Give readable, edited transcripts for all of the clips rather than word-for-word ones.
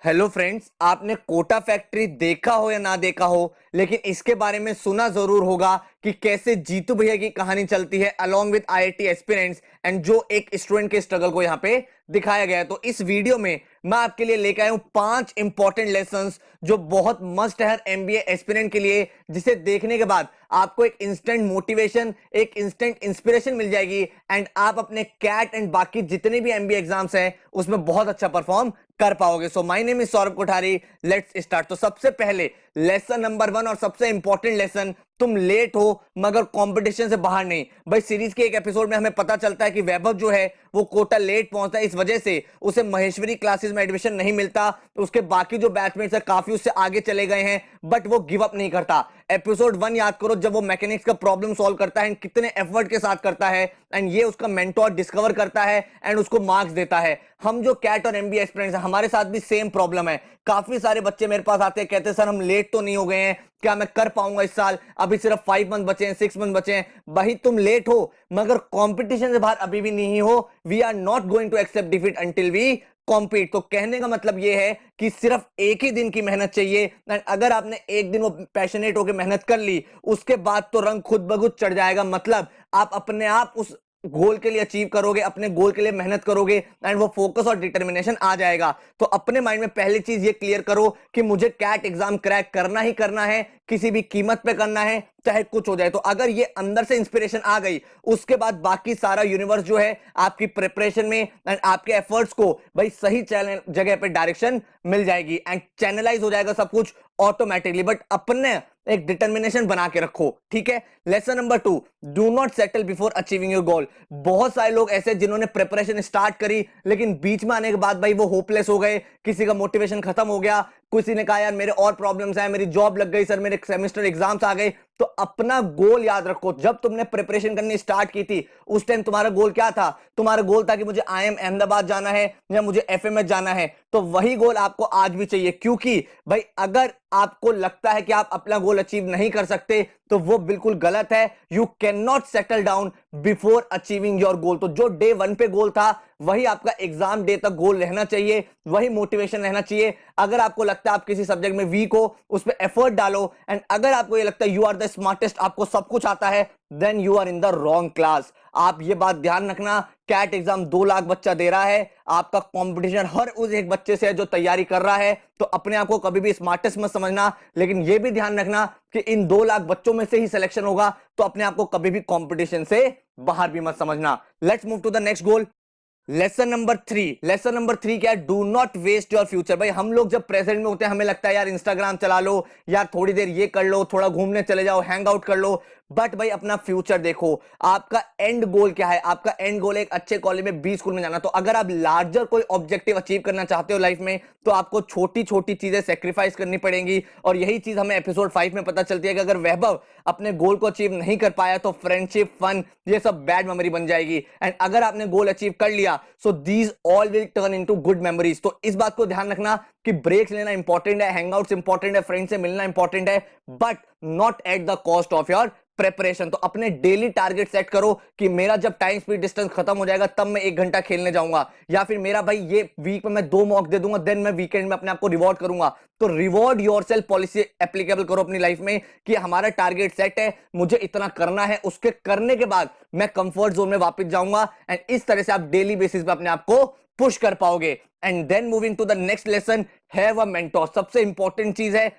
Hello friends, आपने Kota factory देखा हो या ना देखा हो, लेकिन इसके बारे में सुना जरूर होगा कि कैसे जीतू भैया की कहानी चलती है along with IIT aspirants and जो एक स्टूडेंट के स्ट्रगल को यहाँ पे दिखाया गया है। तो इस वीडियो में मैं आपके लिए लेकर आया हूं 5 इंपॉर्टेंट लेसंस जो बहुत मस्ट है एमबीए एस्पिरेंट के लिए, जिसे देखने के बाद आपको एक इंस्टेंट मोटिवेशन, एक इंस्टेंट इंस्पिरेशन मिल जाएगी एंड आप अपने कैट एंड बाकी जितने भी एमबीए एग्जाम्स हैं उसमें बहुत अच्छा परफॉर्म कर पाओगे। So my name is Saurabh Kothari, let's start. तो सबसे पहले लेसन नंबर 1 और सबसे इंपॉर्टेंट लेसन, तुम लेट हो मगर कंपटीशन से बाहर नहीं। भाई सीरीज के एक एपिसोड में हमें पता चलता है कि वैभव जो है वो कोटा लेट पहुंचता है, इस वजह से उसे महेश्वरी क्लासेस में एडमिशन नहीं मिलता। तो उसके बाकी जो बैचमेट्स है काफी उससे आगे चले गए हैं, बट वो गिव अप नहीं करता। एपिसोड 1 याद करो, जब वो मैकेनिक्स का प्रॉब्लम सॉल्व करता है, कितने एफर्ट के साथ करता है एंड ये उसका मेंटोर डिस्कवर करता है एंड उसको मार्क्स देता है। हम जो कैट और एमबीए एस्पिरेंट्स हैं, हमारे साथ भी सेम प्रॉब्लम है। काफी सारे बच्चे मेरे पास आते हैं, कहते हैं सर हम लेट तो नहीं हो गए हैं, क्या मैं कर पाऊंगा इस साल, अभी सिर्फ 5 मंथ बचे हैं, 6 मंथ बचे हैं। भाई तुम लेट हो मगर कंपटीशन से बाहर अभी भी नहीं हो। We are not going to accept defeat until we compete. तो कहने का मतलब यह है कि सिर्फ एक ही दिन की मेहनत चाहिए एंड अगर आपने एक दिन वो पैशनेट होकर मेहनत कर ली, उसके बाद तो रंग खुद ब खुद चढ़ जाएगा। मतलब आप अपने आप उस गोल के लिए अचीव करोगे, अपने गोल के लिए मेहनत करोगे एंड वो फोकस और डिटर्मिनेशन आ जाएगा। तो अपने माइंड में पहली चीज ये क्लियर करो कि मुझे कैट एग्जाम क्रैक करना ही करना है, किसी भी कीमत पे करना है, चाहे कुछ हो जाए। तो अगर ये अंदर से इंस्पिरेशन आ गई, उसके बाद बाकी सारा यूनिवर्स जो है आपकी प्रिपरेशन में एंड आपके एफर्ट्स को भाई सही जगह पे डायरेक्शन मिल जाएगी एंड चैनलाइज हो जाएगा सब कुछ ऑटोमेटिकली। बट अपने एक डिटर्मिनेशन बना के रखो, ठीक है। Lesson number 2, do not settle before achieving your goal. बहुत सारे लोग ऐसे जिन्होंने प्रिपरेशन स्टार्ट करी लेकिन बीच में आने के बाद भाई वो होपलेस हो गए, किसी का मोटिवेशन खत्म हो गया, किसी ने कहा यार मेरे और प्रॉब्लम्स हैं, मेरी जॉब लग गई सर, मेरे सेमेस्टर एग्जाम्स आ गए। तो अपना गोल याद रखो। जब तुमने प्रिपरेशन करनी स्टार्ट की थी उस टाइम तुम्हारा गोल क्या था? तुम्हारा गोल था कि मुझे आईएम अहमदाबाद जाना है या मुझे एफएमएस जाना है। तो वही गोल आपको आज भी चाहिए, क्योंकि भाई अगर आपको लगता है कि आप अपना गोल अचीव नहीं कर सकते तो वो बिल्कुल गलत है। You can not settle down before achieving your goal. तो जो डे 1 पे गोल था वही आपका एग्जाम डे तक गोल रहना चाहिए, वही मोटिवेशन रहना चाहिए। अगर आपको लगता है आप किसी सब्जेक्ट में वीक हो, उस पर एफर्ट डालो एंड अगर आपको ये लगता है यू आर द स्मार्टेस्ट, आपको सब कुछ आता है, then you are in the wrong class. आप ये बात ध्यान रखना, कैट एग्जाम 2 लाख बच्चा दे रहा है, आपका कंपटीशन हर उस एक बच्चे से है जो तैयारी कर रहा है। तो अपने आप को कभी भी स्मार्टेस्ट मत समझना, लेकिन ये भी ध्यान रखना कि इन 2 लाख बच्चों में से ही सिलेक्शन होगा। तो अपने आप को कभी भी कंपटीशन से बाहर भी मत समझना। Let's move to the next goal. Lesson number 3, lesson number 3 क्या है? Do not waste your future. भाई हम लोग जब प्रेजेंट में होते हैं हमें लगता है यार इंस्टाग्राम चला लो, यार थोड़ी देर ये कर लो, थोड़ा घूमने चले जाओ, हैंग आउट कर लो, बट भाई अपना फ्यूचर देखो। आपका एंड गोल क्या है? आपका एंड गोल है एक अच्छे कॉलेज में, बी स्कूल में जाना। तो अगर आप लार्जर कोई ऑब्जेक्टिव अचीव करना चाहते हो लाइफ में तो आपको छोटी छोटी चीजें सेक्रीफाइस करनी पड़ेंगी। और यही चीज हमें एपिसोड 5 में पता चलती है कि अगर वैभव अपने गोल को अचीव नहीं कर पाया तो फ्रेंडशिप, फन, ये सब बैड मेमोरी बन जाएगी। एंड अगर आपने गोल अचीव कर लिया so these all will turn into good memories. तो इस बात को ध्यान रखना कि ब्रेक्स लेना इंपॉर्टेंट है, हैंगआउट्स इंपॉर्टेंट है, फ्रेंड से मिलना इंपॉर्टेंट है, but not at the cost of your preparation. तो अपने डेली टारगेट सेट करो कि मेरा जब टाइम स्पीड डिस्टेंस खत्म हो जाएगा तब मैं 1 घंटा खेलने जाऊंगा, या फिर मेरा भाई ये वीक में मैं 2 मॉक दे दूंगा, देन मैं वीकेंड में अपने आप को रिवॉर्ड करूंगा। तो रिवॉर्ड योरसेल्फ पॉलिसी एप्लीकेबल करो अपनी लाइफ में कि हमारा टारगेट सेट है, मुझे इतना करना है, उसके करने के बाद मैं कंफर्ट जोन में वापस जाऊंगा एंड इस तरह से आप डेली बेसिस पे अपने आप को पुश कर पाओगे। And then moving to the next lesson, have a mentor. सबसे इंपॉर्टेंट चीज है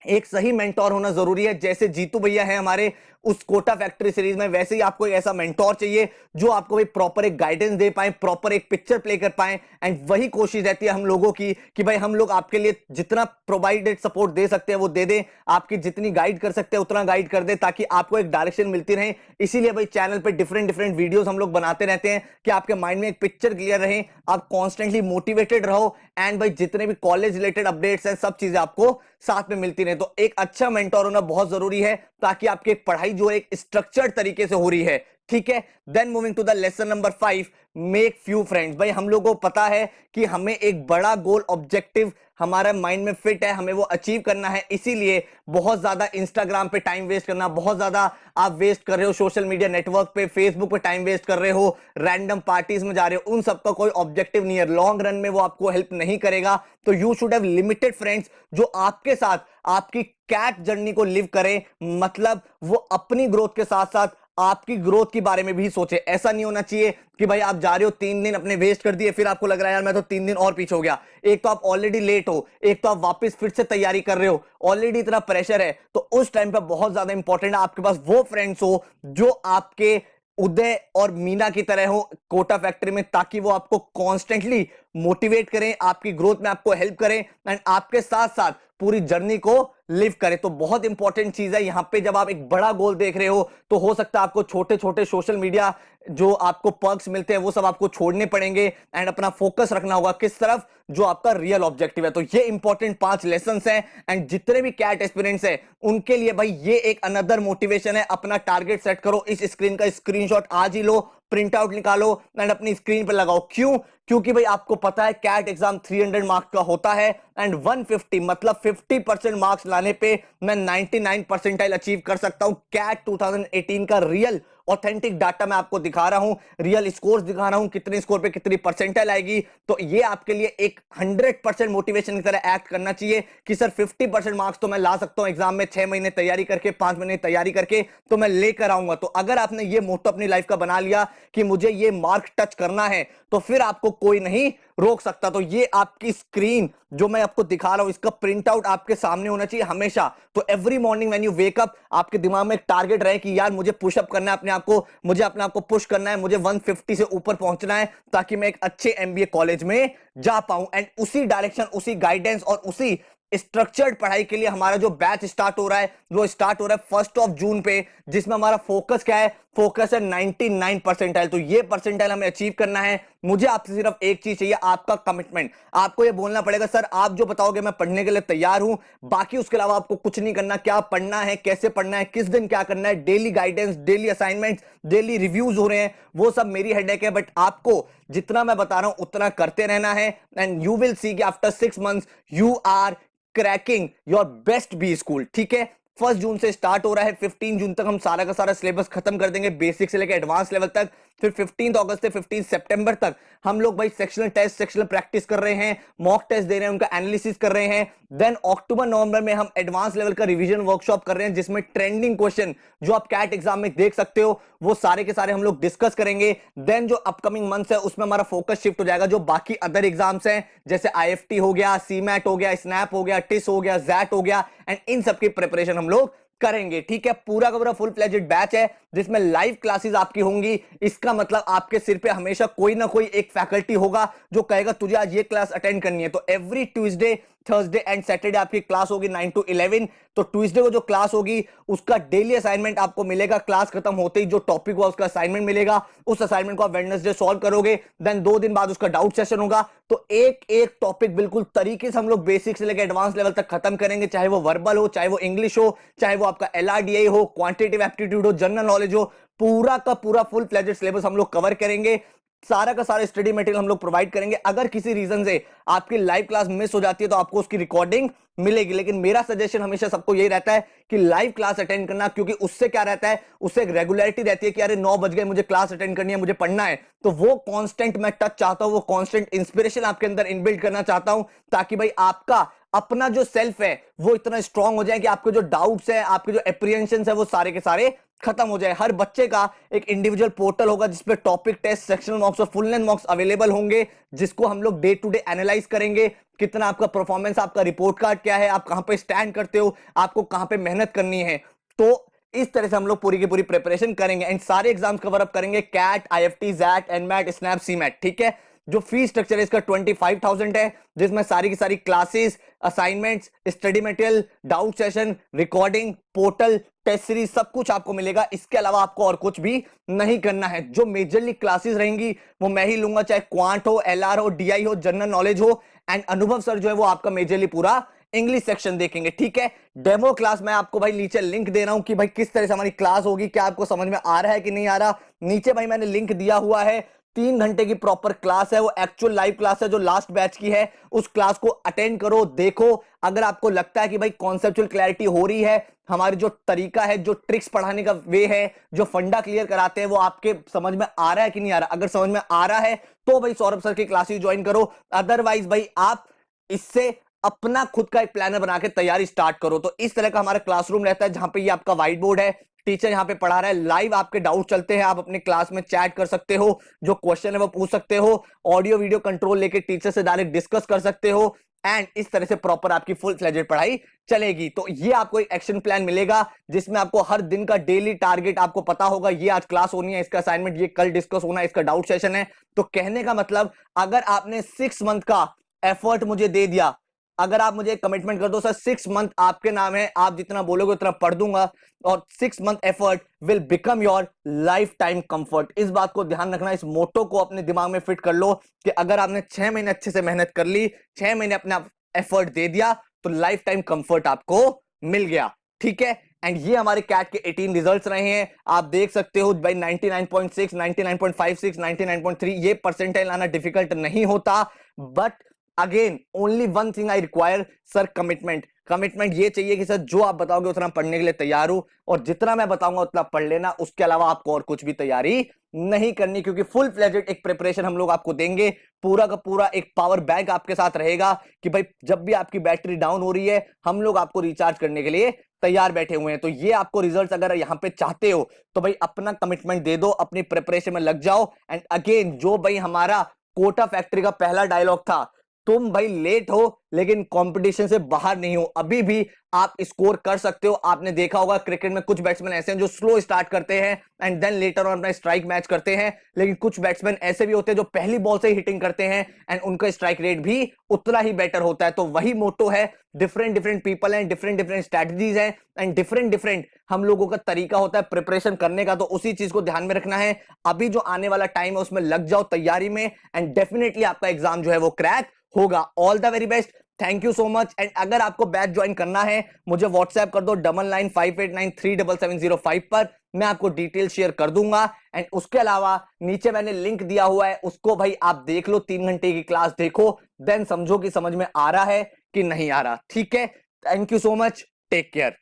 एक सही मेंटोर होना जरूरी है। जैसे जीतू भैया है हमारे उस कोटा फैक्ट्री सीरीज में, वैसे ही आपको एक ऐसा मेंटोर चाहिए जो आपको भाई प्रॉपर एक गाइडेंस दे पाए, प्रॉपर एक पिक्चर प्ले कर पाए। एंड वही कोशिश रहती है हम लोगों की कि भाई हम लोग आपके लिए जितना प्रोवाइडेड सपोर्ट दे सकते हैं वो दे दें, आपकी जितनी गाइड कर सकते हैं उतना गाइड कर दे, ताकि आपको एक डायरेक्शन मिलती रहे। इसीलिए भाई चैनल पे डिफरेंट डिफरेंट वीडियोस हम लोग बनाते रहते हैं कि आपके माइंड में एक पिक्चर क्लियर रहे, आप कॉन्स्टेंटली मोटिवेटेड रहो एंड भाई जितने भी कॉलेज रिलेटेड अपडेट्स हैं सब चीजें आपको साथ में मिलती रहे। तो एक अच्छा मेंटोर होना बहुत जरूरी है ताकि आपकी पढ़ाई जो एक स्ट्रक्चर्ड तरीके से हो रही है, ठीक है। Then moving to the lesson number 5, make few friends. भाई हम लोगों को पता है कि हमें एक बड़ा गोल ऑब्जेक्टिव हमारे माइंड में फिट है, हमें वो अचीव करना है, इसीलिए बहुत ज्यादा इंस्टाग्राम पे टाइम वेस्ट करना, बहुत ज्यादा आप वेस्ट कर रहे हो सोशल मीडिया नेटवर्क पे, फेसबुक पे टाइम वेस्ट कर रहे हो, रैंडम पार्टीज में जा रहे हो, उन सबका कोई ऑब्जेक्टिव नहीं है, लॉन्ग रन में वो आपको हेल्प नहीं करेगा। तो you should have limited friends जो आपके साथ आपकी कैट जर्नी को लिव करें, मतलब वो अपनी ग्रोथ के साथ साथ आपकी ग्रोथ के बारे में भी सोचे। ऐसा नहीं होना चाहिए कि भाई आप जा रहे हो 3 दिन अपने वेस्ट कर दिए, फिर आपको लग रहा है यार मैं तो 3 दिन और पीछे हो गया। एक तो आप ऑलरेडी लेट हो, एक तो आप वापस फिर से तैयारी कर रहे हो, ऑलरेडी इतना प्रेशर है। तो उस टाइम पे बहुत ज्यादा इंपॉर्टेंट है आपके पास वो फ्रेंड्स हो जो आपके उदय और मीना की तरह हो कोटा फैक्ट्री में, ताकि वो आपको कॉन्स्टेंटली मोटिवेट करें, आपकी ग्रोथ में आपको हेल्प करें एंड आपके साथ साथ पूरी जर्नी को लिव करें। तो बहुत इंपॉर्टेंट चीज है यहां पे, जब आप एक बड़ा गोल देख रहे हो तो हो सकता है आपको छोटे छोटे सोशल मीडिया जो आपको पर्क्स मिलते हैं वो सब आपको छोड़ने पड़ेंगे एंड अपना फोकस रखना होगा किस तरफ, जो आपका रियल ऑब्जेक्टिव है। तो ये इंपॉर्टेंट 5 लेसन हैं एंड जितने भी कैट एस्पिरेंट्स हैं उनके लिए भाई ये एक अनदर मोटिवेशन है। अपना टारगेट सेट करो, इस स्क्रीन का स्क्रीनशॉट आज ही लो, प्रिंट आउट निकालो एंड अपनी स्क्रीन पर लगाओ। क्यों? क्योंकि भाई आपको पता है कैट एग्जाम 300 मार्क्स का होता है एंड 150 मतलब 50% मार्क्स लाने पे मैं 99 परसेंटाइल अचीव कर सकता हूं। कैट 2018 का रियल ऑथेंटिक डाटा मैं आपको दिखा रहा हूं, रियल स्कोर्स दिखा रहा हूं, कितने स्कोर पे कितनी परसेंटाइल आएगी। तो ये आपके लिए एक 100% मोटिवेशन की तरह एक्ट करना चाहिए कि सर 50% मार्क्स तो मैं ला सकता हूं एग्जाम में, 6 महीने तैयारी करके, 5 महीने तैयारी करके तो मैं लेकर आऊंगा। तो अगर आपने ये मोटो अपनी लाइफ का बना लिया कि मुझे ये मार्क टच करना है, तो फिर आपको कोई नहीं रोक सकता। तो ये आपकी स्क्रीन जो मैं आपको दिखा रहा हूं, इसका प्रिंट आउट आपके सामने होना चाहिए हमेशा। तो every morning when you wake up, आपके दिमाग में एक टारगेट रहे कि यार मुझे पुशअप करना है अपने आप को, मुझे अपने आप को पुश करना है, मुझे 150 से ऊपर पहुंचना है ताकि मैं एक अच्छे एमबीए कॉलेज में जा पाऊं। एंड उसी डायरेक्शन, उसी गाइडेंस और उसी स्ट्रक्चर्ड पढ़ाई के लिए हमारा जो बैच स्टार्ट हो रहा है वो स्टार्ट हो रहा है 1 जून पे, जिसमें हमारा फोकस क्या है? फोकस है 99 परसेंटाइल। तो ये परसेंटाइल हमें अचीव करना है। मुझे आपसे सिर्फ एक चीज चाहिए, आपका कमिटमेंट। आपको ये बोलना पड़ेगा सर आप जो बताओगे मैं पढ़ने के लिए तैयार हूं, बाकी उसके अलावा आपको कुछ नहीं करना। क्या पढ़ना है, कैसे पढ़ना है, किस दिन क्या करना है, daily guidance, daily assignments, daily reviews हो रहे हैं, वो सब मेरी हेडेक है। बट आपको जितना मैं बता रहा हूं उतना करते रहना है एंड यू विल सी कि after 6 months you are cracking your best B school. ठीक है, 1 जून से स्टार्ट हो रहा है, 15 जून तक हम सारा का सारा सिलेबस खत्म कर देंगे, बेसिक से लेकर एडवांस लेवल तक। फिर 15 अगस्त से 15 सितंबर तक हम लोग भाई सेक्शनल टेस्ट, सेक्शनल प्रैक्टिस कर रहे हैं, मॉक टेस्ट दे रहे हैं, उनका एनालिसिस कर रहे हैं। देन अक्टूबर नवंबर में हम एडवांस लेवल का रिवीजन वर्कशॉप कर रहे हैं, जिसमें ट्रेंडिंग क्वेश्चन जो आप कैट एग्जाम में देख सकते हो वो सारे के सारे हम लोग डिस्कस करेंगे। देन जो अपकमिंग मंथ्स है उसमें हमारा फोकस शिफ्ट हो जाएगा जो बाकी अदर एग्जाम्स हैं, जैसे आईएफटी हो गया, सीमैट हो गया, स्नैप हो गया, टिस हो गया, जैट हो गया, एंड इन सबकी प्रिपरेशन हम लोग करेंगे। ठीक है, पूरा का पूरा फुल फ्लेजेड बैच है जिसमें लाइव क्लासेस आपकी होंगी। इसका मतलब आपके सिर पे हमेशा कोई ना कोई एक फैकल्टी होगा जो कहेगा तुझे आज ये क्लास अटेंड करनी है। तो every Tuesday, Thursday and Saturday आपकी क्लास होगी 9 to 11। तो ट्यूसडे को जो क्लास होगी उसका डेली असाइनमेंट आपको मिलेगा, क्लास खत्म होते ही जो टॉपिक हुआ उसका असाइनमेंट मिलेगा, उस असाइनमेंट को आप वेडनेसडे सॉल्व करोगे। देन 2 दिन बाद उसका डाउट सेशन होगा। तो एक एक टॉपिक बिल्कुल तरीके से हम लोग बेसिक से लेकर एडवांस लेवल तक खत्म करेंगे, चाहे वो वर्बल हो, चाहे वो इंग्लिश हो, चाहे वो आपका एलआरडीआई हो, क्वांटिटेटिव एप्टीट्यूड हो, जनरल नॉलेज हो, पूरा का पूरा फुल फ्लेजेड सिलेबस हम लोग कवर करेंगे। सारा का सारा स्टडी मटेरियल हम लोग प्रोवाइड करेंगे। अगर किसी रीजन से आपकी लाइव क्लास मिस हो जाती है तो आपको उसकी रिकॉर्डिंग मिलेगी, लेकिन मेरा सजेशन हमेशा सबको यही रहता है कि लाइव क्लास अटेंड करना, क्योंकि उससे क्या रहता है, उससे एक रेगुलरिटी रहती है कि अरे 9 बज गए, मुझे क्लास अटेंड करनी है, मुझे पढ़ना है। तो वो कांस्टेंट मैं टच चाहता हूं, वो कांस्टेंट इंस्पिरेशन आपके अंदर इनबिल्ड करना चाहता हूं, ताकि भाई आपका अपना जो सेल्फ है वो इतना स्ट्रांग हो जाए कि आपके जो डाउट्स है, आपके जो एप्रीहेंशंस है वो सारे के सारे खत्म हो जाए। हर बच्चे का एक इंडिविजुअल पोर्टल होगा जिसपे टॉपिक टेस्ट, सेक्शनल मॉक्स और फुल लेंथ मॉक्स अवेलेबल होंगे, जिसको हम लोग डे टू डे एनालाइज करेंगे। कितना आपका परफॉर्मेंस, आपका रिपोर्ट कार्ड क्या है, आप कहां पे स्टैंड करते हो, आपको कहां पे मेहनत करनी है। तो इस तरह से हम लोग पूरी की पूरी प्रिपरेशन करेंगे एंड सारे एग्जाम्स कवर अप करेंगे, CAT, IIFT, XAT, NMAT, SNAP, CMAT. ठीक है, जो फीस स्ट्रक्चर है इसका 25,000 है, जिसमें सारी की सारी classes, assignments, study material, doubt session, recording, portal, test series, सब कुछ आपको मिलेगा। इसके अलावा आपको और कुछ भी नहीं करना है। जो मेजरली क्लासेस रहेंगी वो मैं ही लूंगा, चाहे क्वांट हो, एलआर हो, डीआई हो, जनरल नॉलेज हो, एंड अनुभव सर जो है वो आपका मेजरली पूरा इंग्लिश सेक्शन देखेंगे, ठीक है। डेमो क्लास मैं आपको भाई नीचे लिंक दे रहा हूं कि भाई किस तरह से हमारी क्लास होगी, क्या आपको समझ में आ रहा है कि नहीं आ रहा। नीचे भाई मैंने लिंक दिया हुआ है, 3 घंटे की प्रॉपर क्लास है, वो एक्चुअल लाइव क्लास है जो लास्ट बैच की है। उस क्लास को अटेंड करो, देखो। अगर आपको लगता है कि भाई कॉन्सेप्चुअल क्लैरिटी हो रही है, हमारी जो तरीका है, जो ट्रिक्स पढ़ाने का वे है, जो फंडा क्लियर कराते हैं, वो आपके समझ में आ रहा है कि नहीं आ रहा, अगर समझ में आ रहा है तो भाई सौरभ सर की क्लासेस ज्वाइन करो। अदरवाइज भाई आप इससे अपना खुद का एक प्लानर बना के तैयारी स्टार्ट करो। तो इस तरह का हमारा क्लासरूम रहता है, जहां पे ये आपका व्हाइट बोर्ड है, टीचर यहाँ पे पढ़ा रहा है, लाइव आपके डाउट चलते हैं, आप अपने क्लास में चैट कर सकते हो, जो क्वेश्चन है वो पूछ सकते हो, ऑडियो वीडियो कंट्रोल लेके टीचर से डायरेक्ट डिस्कस कर सकते हो, एंड इस तरह से प्रॉपर आपकी फुल फ्लेजेड पढ़ाई चलेगी। तो ये आपको एक एक्शन प्लान मिलेगा, जिसमें आपको हर दिन का डेली टारगेट आपको पता होगा, ये आज क्लास होनी है, इसका असाइनमेंट ये कल डिस्कस होना है, इसका डाउट सेशन है। तो कहने का मतलब, अगर आपने 6 मंथ का एफर्ट मुझे दे दिया, अगर आप मुझे कमिटमेंट कर दो सर 6 मंथ आपके नाम है, आप जितना बोलोगे उतना पढ़ दूंगा, और 6 month effort will become your life time comfort. इस बात को ध्यान रखना, इस मोटो को अपने दिमाग में फिट कर लो कि अगर आपने 6 महीने अच्छे से मेहनत कर ली, 6 महीने अपना एफर्ट दे दिया, तो लाइफ टाइम कंफर्ट आपको मिल गया, ठीक है। एंड ये हमारे कैट के 18 रिजल्ट्स रहे हैं, आप देख सकते हो भाई 99.6, 99.56, 99.3, ये परसेंटाइल आना डिफिकल्ट नहीं होता। But again only one thing I require sir, commitment. Commitment ये चाहिए कि सर जो आप बताओगे उतना पढ़ने के लिए तैयार हूं, और जितना मैं बताऊंगा उतना पढ़ लेना, उसके अलावा आपको और कुछ भी तैयारी नहीं करनी, क्योंकि फुल फ्लेजेड एक प्रिपरेशन हम लोग आपको देंगे, पूरा का पूरा एक पावर बैंक आपके साथ रहेगा कि भाई जब भी आपकी बैटरी डाउन हो रही है, हम लोग आपको रिचार्ज करने के लिए तैयार बैठे हुए हैं। तो ये आपको रिजल्ट्स अगर यहां पे चाहते हो तो भाई अपना कमिटमेंट दे दो, अपनी प्रिपरेशन में लग जाओ। एंड अगेन जो भाई हमारा कोटा फैक्ट्री का पहला डायलॉग था, तुम भाई लेट हो लेकिन कंपटीशन से बाहर नहीं हो, अभी भी आप स्कोर कर सकते हो। आपने देखा होगा क्रिकेट में कुछ बैट्समैन ऐसे हैं जो स्लो स्टार्ट करते हैं एंड देन लेटर ऑन अपना स्ट्राइक मैच करते हैं, लेकिन कुछ बैट्समैन ऐसे भी होते हैं जो पहली बॉल से ही हिटिंग करते हैं एंड उनका स्ट्राइक रेट भी उतना ही बेटर होता है। तो वही मोटो है, डिफरेंट डिफरेंट पीपल हैं, डिफरेंट डिफरेंट स्ट्रेटजीज हैं, एंड डिफरेंट डिफरेंट हम लोगों का तरीका होता है प्रिपरेशन करने का। तो उसी चीज को ध्यान में रखना है, अभी जो आने वाला टाइम है उसमें लग जाओ तैयारी में, एंड डेफिनेटली आपका एग्जाम जो है वो क्रैक होगा। All the very best, thank you so much. And अगर आपको बैच ज्वाइन करना है, मुझे व्हाट्सएप कर दो 9958937705 पर, मैं आपको डिटेल शेयर कर दूंगा। एंड उसके अलावा नीचे मैंने लिंक दिया हुआ है, उसको भाई आप देख लो, 3 घंटे की क्लास देखो, देन समझो कि समझ में आ रहा है कि नहीं आ रहा, ठीक है। Thank you so much, take care.